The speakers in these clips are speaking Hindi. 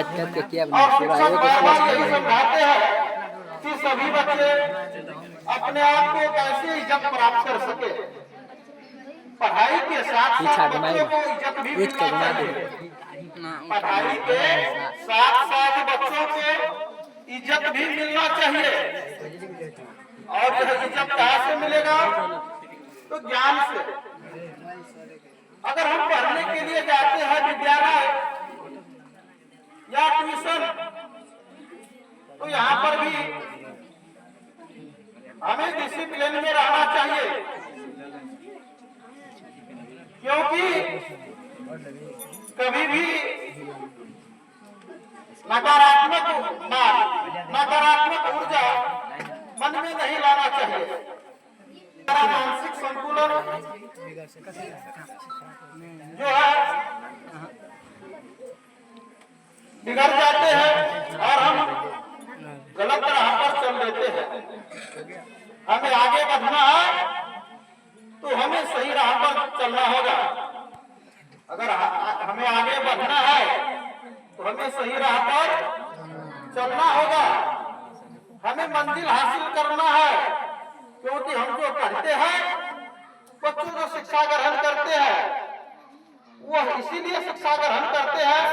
काट काट के किया और पूरा शिक्षक एक बार बार पोस्ट यही समझाते हैं कि सभी बच्चे अपने आप को कैसे इज्जत प्राप्त कर सके। पढ़ाई के साथ पीछा साथ घुमाई बच्चों को इज्जत भी ऊँच के मिलना घुमा दे चाहिए। पढ़ाई के साथ साथ बच्चों को इज्जत भी मिलना चाहिए। और यह इज्जत कहाँ से मिलेगा? तो ज्ञान से। अगर हम पढ़ने के लिए जाते हैं विद्यालय या ट्यूशन, तो यहाँ पर भी हमें डिसिप्लिन में रहना चाहिए, क्योंकि कभी भी नकारात्मक ऊर्जा मन में नहीं लाना चाहिए। मानसिक संतुलन जो है बिगड़ जाते हैं और हम गलत राह पर चल देते हैं। हमें आगे बढ़ना है तो हमें सही राह पर चलना होगा। अगर हमें आगे बढ़ना है तो हमें सही राह पर चलना होगा। हमें मंजिल हासिल करना है, क्योंकि हम जो पढ़ते हैं, बच्चों जो शिक्षा ग्रहण करते हैं, वो इसीलिए शिक्षा ग्रहण करते हैं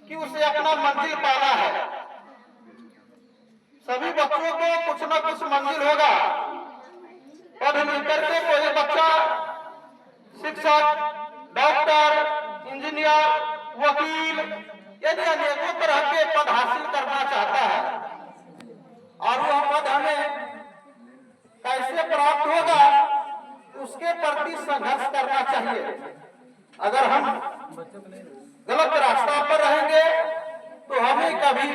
कि उसे अपना मंजिल पाना है। सभी बच्चों को कुछ न कुछ मंजिल होगा। पढ़ लिख करके कोई बच्चा शिक्षक, डॉक्टर, इंजीनियर, वकील यानी अनेकों तरह के पद हासिल करना चाहता है, और वह पद हमें कैसे प्राप्त होगा उसके प्रति संघर्ष करना चाहिए। अगर हम गलत रास्ता पर रहेंगे तो हमें कभी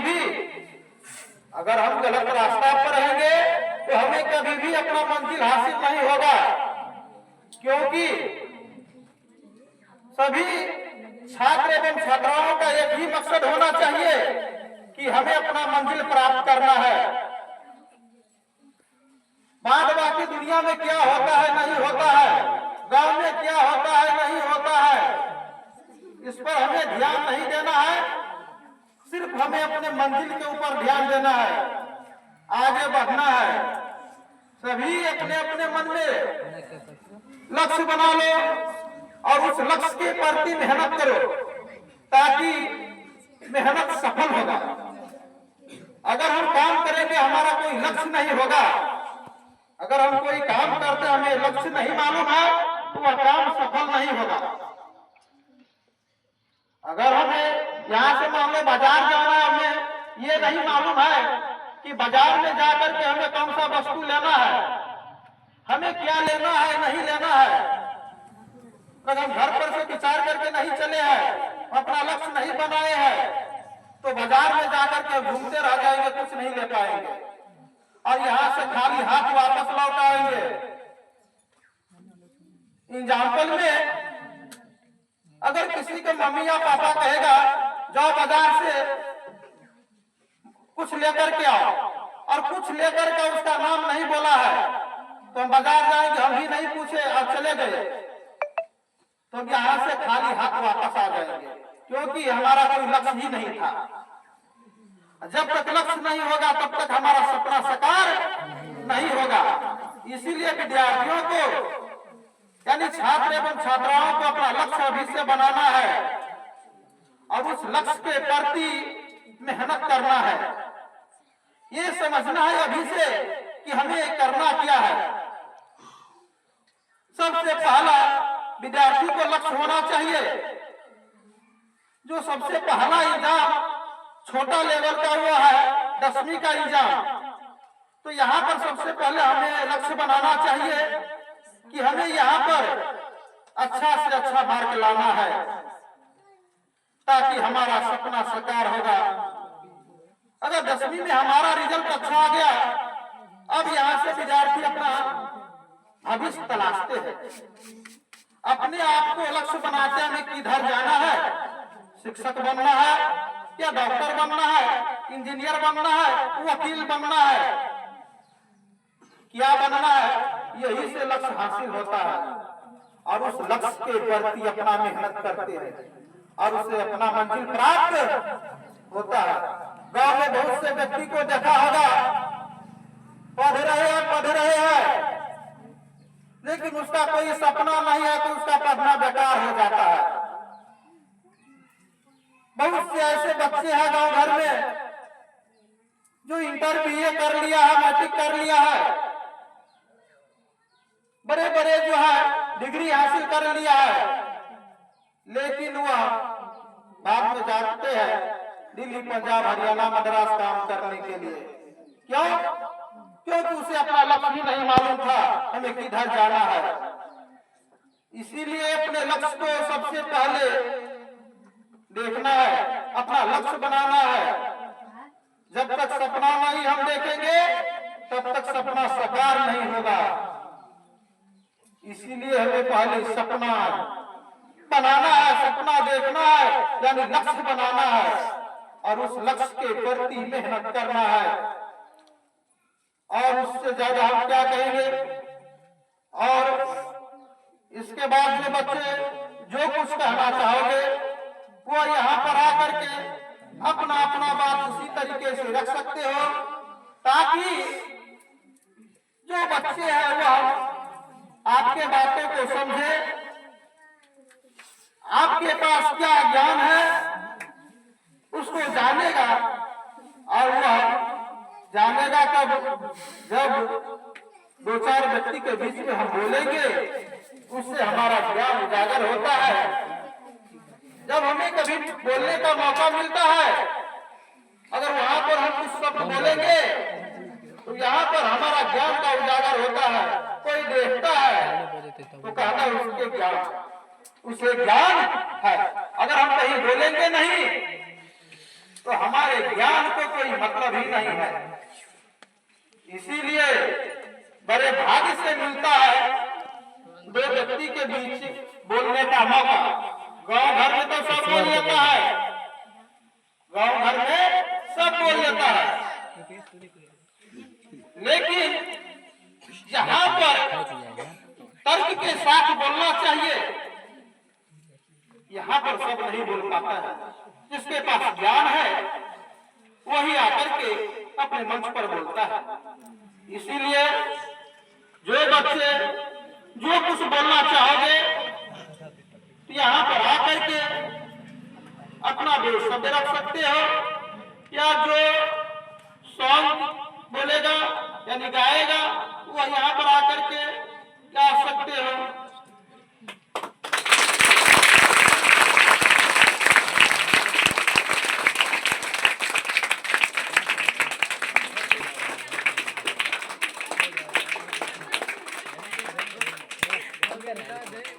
भी अपना मंजिल हासिल नहीं होगा, क्योंकि सभी छात्र एवं छात्राओं का एक ही मकसद होना चाहिए कि हमें अपना मंजिल प्राप्त करना है। बाद बाकी दुनिया में क्या होता है नहीं होता है, गांव में क्या होता है नहीं होता है, इस पर हमें ध्यान नहीं देना है। सिर्फ हमें अपने मंजिल के ऊपर ध्यान देना है, आगे बढ़ना है। सभी अपने अपने मन में लक्ष्य बना लो और उस लक्ष्य के प्रति मेहनत करो, ताकि मेहनत सफल होगा। अगर हम काम करेंगे हमारा कोई लक्ष्य नहीं होगा, अगर हम कोई काम करते हमें लक्ष्य नहीं मालूम है तो वह काम सफल नहीं होगा। अगर हमें यहाँ से मान लो बाजार जाना है, हमें ये नहीं मालूम है कि बाजार में जाकर के हमें कौन सा वस्तु लेना है, हमें क्या लेना है नहीं लेना है, अगर हम घर पर से विचार करके नहीं चले हैं, अपना लक्ष्य नहीं बनाए हैं, तो बाजार में जाकर के घूमते रह जाएंगे, कुछ नहीं ले पाएंगे और यहाँ से खाली हाथ वापस लौट आएंगे। एग्जाम्पल में अगर किसी के मम्मी या पापा कहेगा जाओ बाजार से कुछ लेकर के आओ, और कुछ लेकर के उसका नाम नहीं बोला है, तो हम बाजार जाएंगे, हम भी नहीं पूछे और चले गए, तो यहाँ से खाली हाथ वापस आ जाएंगे, क्योंकि हमारा कोई लक्ष्य ही नहीं था। जब तक लक्ष्य नहीं होगा तब तक हमारा सपना साकार नहीं होगा। इसीलिए विद्यार्थियों को यानी छात्र एवं छात्राओं को अपना लक्ष्य अभी से बनाना है और उस लक्ष्य के प्रति मेहनत करना है। ये समझना है अभी से कि हमें करना क्या है। सबसे पहला विद्यार्थी को लक्ष्य होना चाहिए। जो सबसे पहला एग्जाम छोटा लेवल का हुआ है 10वीं का एग्जाम, तो यहाँ पर सबसे पहले हमें लक्ष्य बनाना चाहिए कि हमें यहाँ पर अच्छा से अच्छा मार्क लाना है, ताकि हमारा सपना साकार होगा। अगर 10वीं में हमारा रिजल्ट अच्छा आ गया, अब यहाँ से विद्यार्थी अपना भविष्य तलाशते हैं, अपने आप को लक्ष्य बनाते हैं हमें किधर जाना है, शिक्षक बनना है या डॉक्टर बनना है, इंजीनियर बनना है, वकील बनना है, क्या बनना है, यही से लक्ष्य हासिल होता है और उस लक्ष्य के प्रति अपना मेहनत करते हैं। और उसे अपना मंजिल प्राप्त होता है। गांव में बहुत से व्यक्ति को देखा होगा, पढ़ रहे हैं, लेकिन उसका कोई सपना नहीं है तो उसका पढ़ना बेकार हो जाता है। बहुत से ऐसे बच्चे हैं गांव घर में जो इंटर बीए कर लिया है, मैट्रिक कर लिया है, बड़े बड़े जो है डिग्री हासिल कर लिया है, लेकिन वह बाद में जाते हैं दिल्ली, पंजाब, हरियाणा, मद्रास काम करने के लिए। क्यों? क्योंकि उसे अपना लक्ष्य ही नहीं मालूम था हमें किधर जाना है। इसीलिए अपने लक्ष्य को सबसे पहले देखना है, अपना लक्ष्य बनाना है। जब तक सपना नहीं हम देखेंगे तब तक सपना साकार नहीं होगा। इसीलिए हमें पहले सपना बनाना है, सपना देखना है, यानी लक्ष्य बनाना है और उस लक्ष्य के प्रति मेहनत करना है। और उससे ज्यादा हम क्या कहेंगे? और इसके बाद जो बच्चे जो कुछ कहना चाहोगे वो यहाँ पर आकर के अपना अपना बात उसी तरीके से रख सकते हो, ताकि जो बच्चे हैं वो आपके बातों को समझे, आपके पास क्या ज्ञान है उसको जानेगा। और वह जानेगा कब? जब दो चार व्यक्ति के बीच में हम बोलेंगे, उससे हमारा ज्ञान उजागर होता है। जब हमें कभी बोलने का मौका मिलता है, अगर वहां पर हम कुछ शब्द बोलेंगे तो यहाँ पर हमारा ज्ञान का उजागर होता है। कोई देखता है तो कहता है उसके ज्ञान, उसे ज्ञान है। अगर हम कहीं बोलेंगे नहीं तो हमारे ज्ञान को कोई मतलब ही नहीं है। इसीलिए बड़े भाग्य से मिलता है दो व्यक्ति के बीच बोलने का मौका। गांव घर में तो सब बोल लेता है, गांव घर में सब बोल लेता है, लेकिन जहां पर तर्क के साथ बोलना चाहिए यहाँ पर सब नहीं बोल पाता है। जिसके पास ज्ञान है वही आकर के अपने मंच पर बोलता है। इसीलिए जो बच्चे जो कुछ बोलना चाहोगे यहाँ पर आकर के अपना दो शब्द रख सकते हो, या जो सॉन्ग बोलेगा यानी गाएगा वो यहाँ पर आकर के गा सकते हो। Okay.